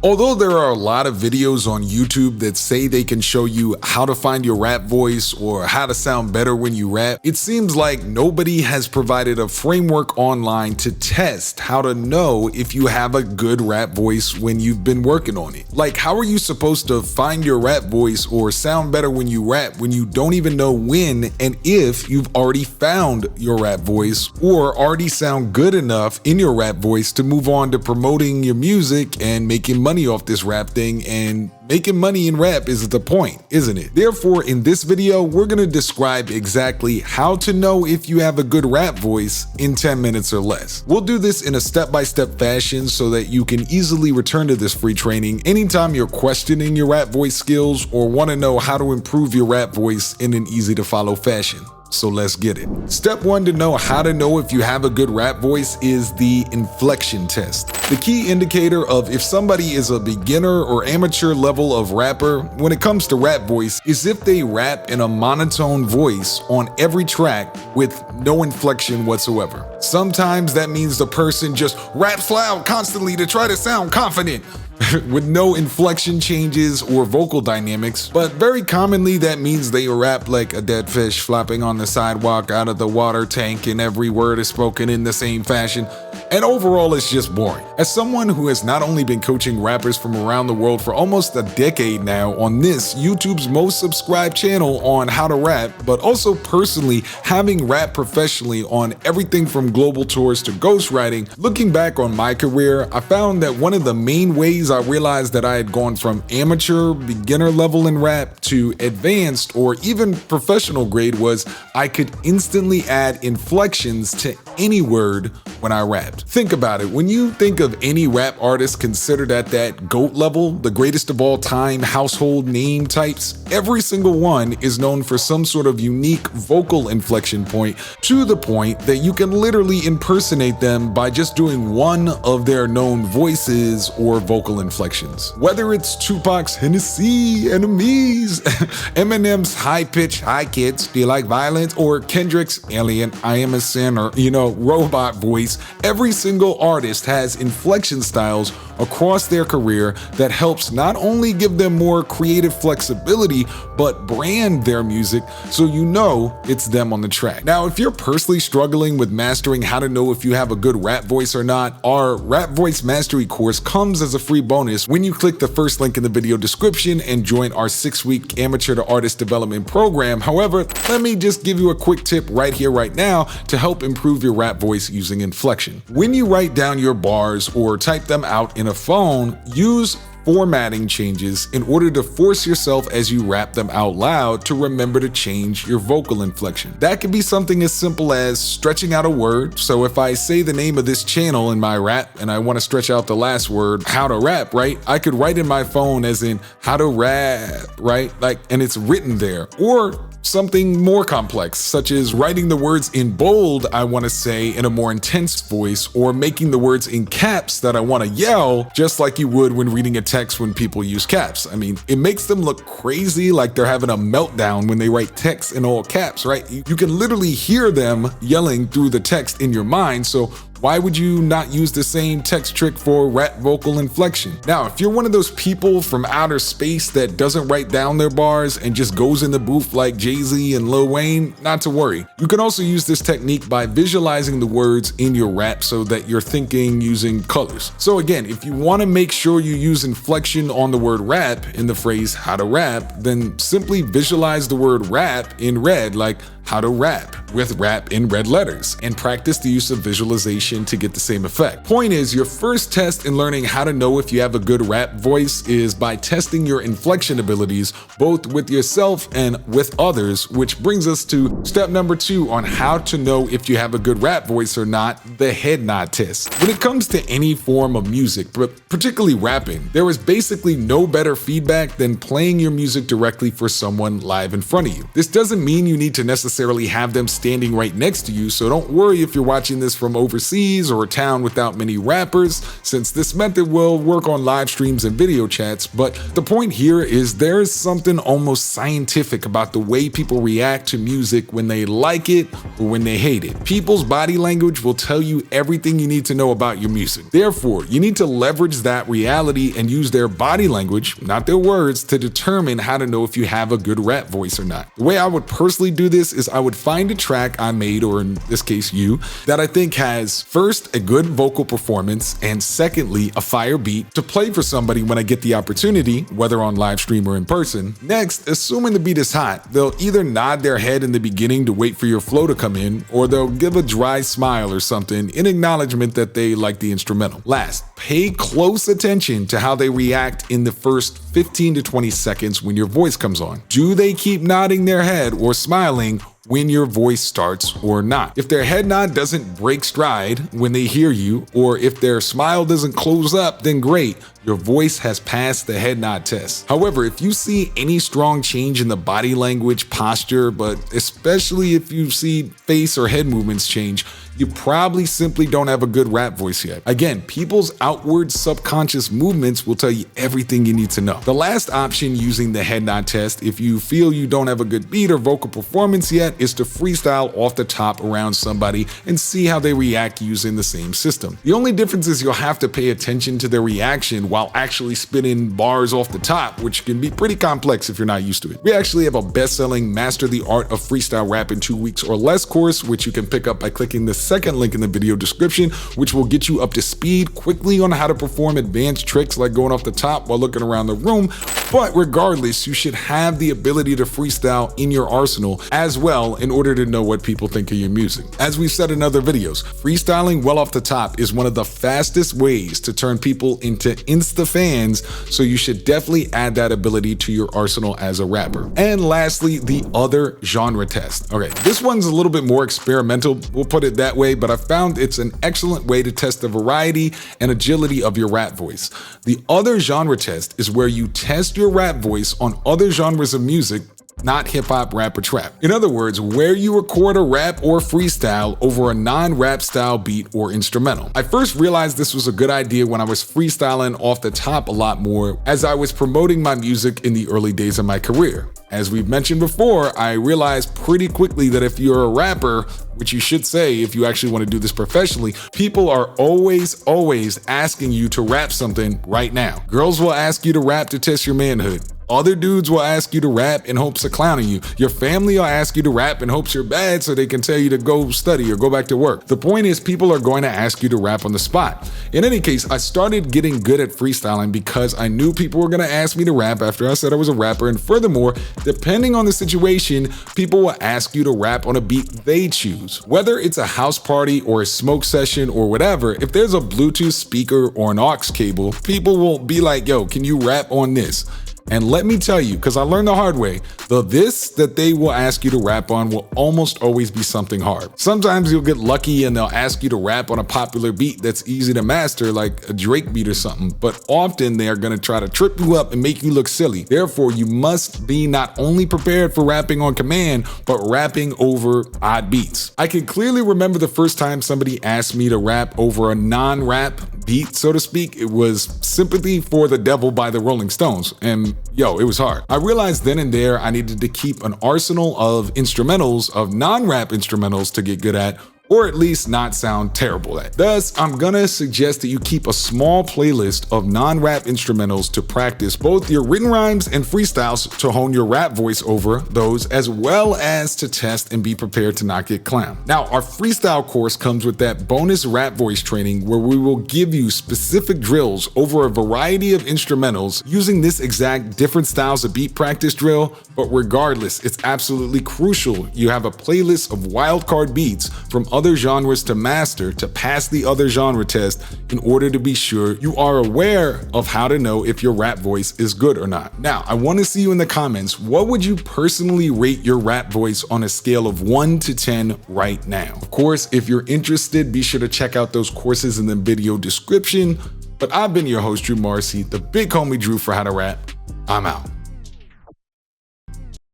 Although there are a lot of videos on YouTube that say they can show you how to find your rap voice or how to sound better when you rap, it seems like nobody has provided a framework online to test how to know if you have a good rap voice when you've been working on it. Like, how are you supposed to find your rap voice or sound better when you rap when you don't even know when and if you've already found your rap voice or already sound good enough in your rap voice to move on to promoting your music and making money off this rap thing? And making money in rap is the point, isn't it? Therefore, in this video, we're gonna describe exactly how to know if you have a good rap voice in 10 minutes or less. We'll do this in a step-by-step fashion so that you can easily return to this free training anytime you're questioning your rap voice skills or wanna know how to improve your rap voice in an easy-to-follow fashion. So let's get it. Step 1 to know how to know if you have a good rap voice is the inflection test. The key indicator of if somebody is a beginner or amateur level of rapper when it comes to rap voice is if they rap in a monotone voice on every track with no inflection whatsoever. Sometimes that means the person just raps loud constantly to try to sound confident with no inflection changes or vocal dynamics, but very commonly that means they rap like a dead fish flopping on the sidewalk out of the water tank and every word is spoken in the same fashion. And overall, it's just boring. As someone who has not only been coaching rappers from around the world for almost a decade now on this, YouTube's most subscribed channel on how to rap, but also personally having rapped professionally on everything from global tours to ghostwriting, looking back on my career, I found that one of the main ways I realized that I had gone from amateur, beginner level in rap to advanced or even professional grade was I could instantly add inflections to any word when I rapped. Think about it. When you think of any rap artist considered at that GOAT level, the greatest of all time household name types, every single one is known for some sort of unique vocal inflection point to the point that you can literally impersonate them by just doing one of their known voices or vocal inflections. Whether it's Tupac's Hennessy Enemies, Eminem's high-pitched Hi Kids, Do You Like Violence, or Kendrick's Alien, I Am a Sinner, robot voice, every single artist has inflection styles across their career that helps not only give them more creative flexibility, but brand their music so you know it's them on the track. Now, if you're personally struggling with mastering how to know if you have a good rap voice or not, our Rap Voice Mastery course comes as a free bonus when you click the first link in the video description and join our 6-week amateur to artist development program. However, let me just give you a quick tip right here, right now to help improve your rap voice using inflection. When you write down your bars or type them out in a phone, use formatting changes in order to force yourself as you rap them out loud to remember to change your vocal inflection. That could be something as simple as stretching out a word. So if I say the name of this channel in my rap and I want to stretch out the last word, how to rap, right? I could write in my phone as in how to rap, right? And it's written there. Or something more complex, such as writing the words in bold I want to say in a more intense voice, or making the words in caps that I want to yell, just like you would when reading a text when people use caps. I mean, it makes them look crazy, like they're having a meltdown when they write text in all caps, right? You can literally hear them yelling through the text in your mind, so why would you not use the same text trick for rap vocal inflection? Now, if you're one of those people from outer space that doesn't write down their bars and just goes in the booth like Jay-Z and Lil Wayne, not to worry. You can also use this technique by visualizing the words in your rap so that you're thinking using colors. So again, if you want to make sure you use inflection on the word rap in the phrase how to rap, then simply visualize the word rap in red, like how to rap, with rap in red letters, and practice the use of visualization to get the same effect. Point is, your first test in learning how to know if you have a good rap voice is by testing your inflection abilities both with yourself and with others, which brings us to step number 2 on how to know if you have a good rap voice or not, the head nod test. When it comes to any form of music, but particularly rapping, there is basically no better feedback than playing your music directly for someone live in front of you. This doesn't mean you need to necessarily necessarily have them standing right next to you, so don't worry if you're watching this from overseas or a town without many rappers, since this method will work on live streams and video chats. But the point here is there is something almost scientific about the way people react to music when they like it or when they hate it. People's body language will tell you everything you need to know about your music. Therefore, you need to leverage that reality and use their body language, not their words, to determine how to know if you have a good rap voice or not. The way I would personally do this is I would find a track I made, or in this case you, that I think has first a good vocal performance and secondly a fire beat to play for somebody when I get the opportunity, whether on live stream or in person. Next, assuming the beat is hot, they'll either nod their head in the beginning to wait for your flow to come in, or they'll give a dry smile or something in acknowledgement that they like the instrumental. Last, pay close attention to how they react in the first 15 to 20 seconds when your voice comes on. Do they keep nodding their head or smiling when your voice starts or not? If their head nod doesn't break stride when they hear you, or if their smile doesn't close up, then great, your voice has passed the head nod test. However, if you see any strong change in the body language, posture, but especially if you see face or head movements change, you probably simply don't have a good rap voice yet. Again, people's outward subconscious movements will tell you everything you need to know. The last option using the head nod test, if you feel you don't have a good beat or vocal performance yet, is to freestyle off the top around somebody and see how they react using the same system. The only difference is you'll have to pay attention to their reaction while actually spitting bars off the top, which can be pretty complex if you're not used to it. We actually have a best-selling Master the Art of Freestyle Rap in 2 weeks or less course, which you can pick up by clicking the second link in the video description, which will get you up to speed quickly on how to perform advanced tricks like going off the top while looking around the room. But regardless, you should have the ability to freestyle in your arsenal as well in order to know what people think of your music. As we've said in other videos, freestyling well off the top is one of the fastest ways to turn people into insta fans, so you should definitely add that ability to your arsenal as a rapper. And lastly, the other genre test. Okay, this one's a little bit more experimental, we'll put it that way, but I found it's an excellent way to test the variety and agility of your rap voice. The other genre test is where you test your rap voice on other genres of music, not hip-hop, rap, or trap. In other words, where you record a rap or freestyle over a non-rap style beat or instrumental. I first realized this was a good idea when I was freestyling off the top a lot more as I was promoting my music in the early days of my career. As we've mentioned before, I realized pretty quickly that if you're a rapper, which you should say if you actually want to do this professionally, people are always asking you to rap something right now. Girls will ask you to rap to test your manhood. Other dudes will ask you to rap in hopes of clowning you. Your family will ask you to rap in hopes you're bad so they can tell you to go study or go back to work. The point is, people are going to ask you to rap on the spot. In any case, I started getting good at freestyling because I knew people were going to ask me to rap after I said I was a rapper. And furthermore, depending on the situation, people will ask you to rap on a beat they choose. Whether it's a house party or a smoke session or whatever, if there's a Bluetooth speaker or an aux cable, people will be like, yo, can you rap on this? And let me tell you, because I learned the hard way, this that they will ask you to rap on will almost always be something hard. Sometimes you'll get lucky and they'll ask you to rap on a popular beat that's easy to master, like a Drake beat or something, but often they are going to try to trip you up and make you look silly. Therefore, you must be not only prepared for rapping on command, but rapping over odd beats. I can clearly remember the first time somebody asked me to rap over a non-rap beat, so to speak. It was Sympathy for the Devil by the Rolling Stones, and yo, it was hard. I realized then and there I needed to keep an arsenal of instrumentals, of non-rap instrumentals to get good at, or at least not sound terrible at. Thus, I'm gonna suggest that you keep a small playlist of non-rap instrumentals to practice both your written rhymes and freestyles to hone your rap voice over those, as well as to test and be prepared to not get clowned. Now, our freestyle course comes with that bonus rap voice training where we will give you specific drills over a variety of instrumentals using this exact different styles of beat practice drill. But regardless, it's absolutely crucial you have a playlist of wildcard beats from other genres to master to pass the other genre test in order to be sure you are aware of how to know if your rap voice is good or not. Now, I want to see you in the comments. What would you personally rate your rap voice on a scale of 1 to 10 right now? Of course, if you're interested, be sure to check out those courses in the video description. But I've been your host, Drew Marcy, the big homie Drew for How to Rap. I'm out.